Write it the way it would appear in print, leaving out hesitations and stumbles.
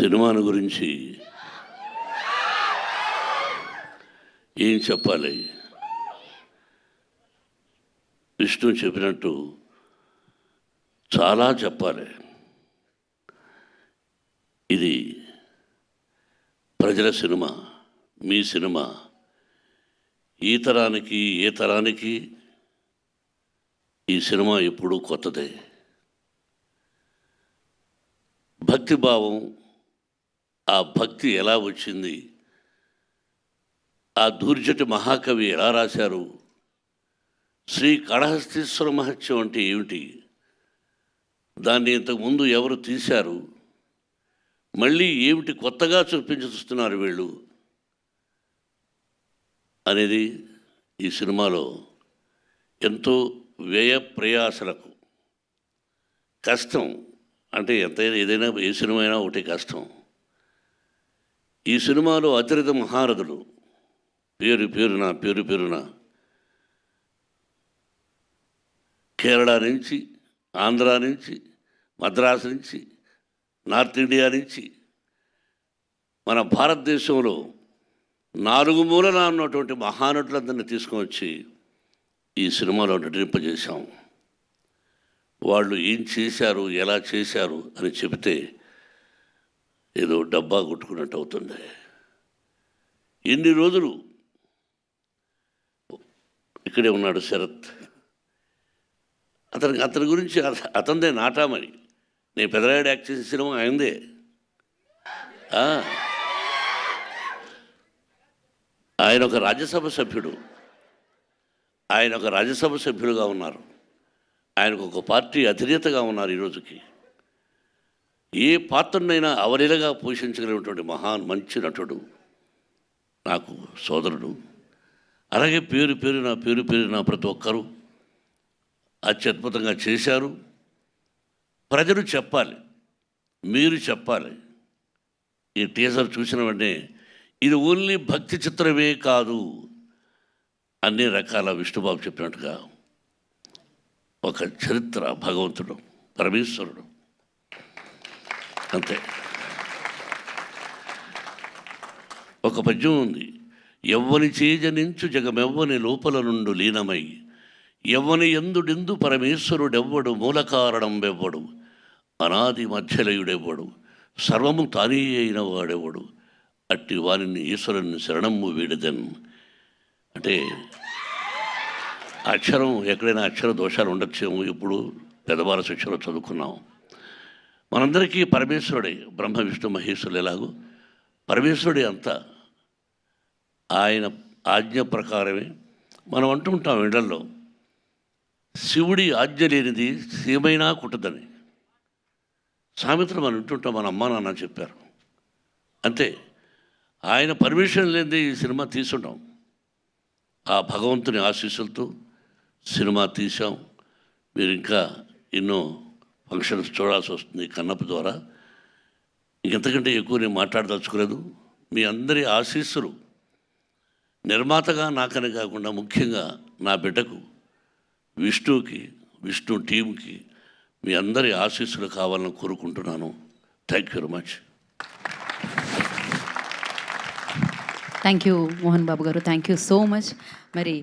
సినిమాను గురించి ఏం చెప్పాలి? విష్ణు చెప్పినట్టు చాలా చెప్పాలి. ఇది ప్రజల సినిమా, మీ సినిమా. ఈ తరానికి ఏ తరానికి ఈ సినిమా ఎప్పుడూ కొత్తదే. భక్తిభావం, ఆ భక్తి ఎలా వచ్చింది, ఆ దూర్జటి మహాకవి ఎలా రాశారు, శ్రీ కాళహస్తీశ్వర మహత్యం అంటే ఏమిటి, దాన్ని ఇంతకుముందు ఎవరు తీశారు, మళ్ళీ ఏమిటి కొత్తగా చూస్తున్నారు వీళ్ళు అనేది ఈ సినిమాలో ఎంతో వ్యయ ప్రయాసలకు కష్టం. అంటే ఎంతైనా ఏదైనా ఏ సినిమా అయినా ఒకటి కష్టం. ఈ సినిమాలో అతిరథ మహారథులు పేరున కేరళ నుంచి, ఆంధ్ర నుంచి, మద్రాసు నుంచి, నార్త్ ఇండియా నుంచి, మన భారతదేశంలో 4 మూలల ఉన్నటువంటి మహానటులందరినీ తీసుకొని వచ్చి ఈ సినిమాలో నటింపజేశాం. వాళ్ళు ఏం చేశారు, ఎలా చేశారు అని చెబితే ఏదో డబ్బా కొట్టుకున్నట్టు అవుతుంది. ఎన్ని రోజులు ఇక్కడే ఉన్నాడు శరత్. అతని గురించి అతనిదే నాటామని. నేను పెదరాయుడు యాక్ట్ చేసిన సినిమా అయిందే. ఆయన ఒక రాజ్యసభ సభ్యుడుగా ఉన్నారు. ఆయనకు ఒక పార్టీ అధినేతగా ఉన్నారు. ఈరోజుకి ఏ పాత్రనైనా అవలీలగా పోషించగలిగినటువంటి మంచి నటుడు, నాకు సోదరుడు. అలాగే పేరున ప్రతి ఒక్కరూ అత్యద్భుతంగా చేశారు. ప్రజలు చెప్పాలి, మీరు చెప్పాలి. ఈ టీజర్ చూసిన వెంటనే ఇది ఓన్లీ భక్తి చిత్రమే కాదు, అన్ని రకాల విష్ణుబాబు చెప్పినట్టుగా ఒక చరిత్ర, భగవంతుడు, పరమేశ్వరుడు, అంతే. ఒక పద్యం ఉంది, ఎవ్వని చేజనించు జగమెవ్వని లోపల నుండు లీనమై ఎవ్వని ఎందుడెందు పరమేశ్వరుడెవ్వడు, మూల కారణం వెవ్వడు, అనాది మధ్యలయుడెవ్వడు, సర్వము తానే అయిన వాడెవ్వడు, అట్టి వారిని ఈశ్వరుని శరణము వీడదన్. అంటే అక్షరం ఎక్కడైనా అక్షర దోషాలు ఉండొచ్చేమో. ఇప్పుడు పెద్దవాళ్ళ శిక్షలో చదువుకున్నాం. మనందరికీ పరమేశ్వరుడే, బ్రహ్మ విష్ణు మహేశ్వరులు ఎలాగో పరమేశ్వరుడే అంతా. ఆయన ఆజ్ఞ ప్రకారమే మనం అంటుంటాం ఇళ్లలో, శివుడి ఆజ్ఞ లేనిది సీమైనా కుట్టదని. సామెతలు మనం వింటుంటాం, మన అమ్మా నాన్న చెప్పారు. అంతే, ఆయన పర్మిషన్ లేనిదే ఈ సినిమా తీసుంటాం. ఆ భగవంతుని ఆశీస్సులతో సినిమా తీసాం. మీరు ఇంకా ఎన్నో ఫంక్షన్స్ చూడాల్సి వస్తుంది కన్నప్ప ద్వారా. ఇంకెంతకంటే ఎక్కువ నేను మాట్లాడదలుచుకోలేదు. మీ అందరి ఆశీస్సులు నిర్మాతగా నాకని కాకుండా ముఖ్యంగా నా బిడ్డకు విష్ణుకి, విష్ణు టీంకి మీ అందరి ఆశీస్సులు కావాలని కోరుకుంటున్నాను. Thank you very much. Thank you Mohan Babu garu, thank you so much. మరి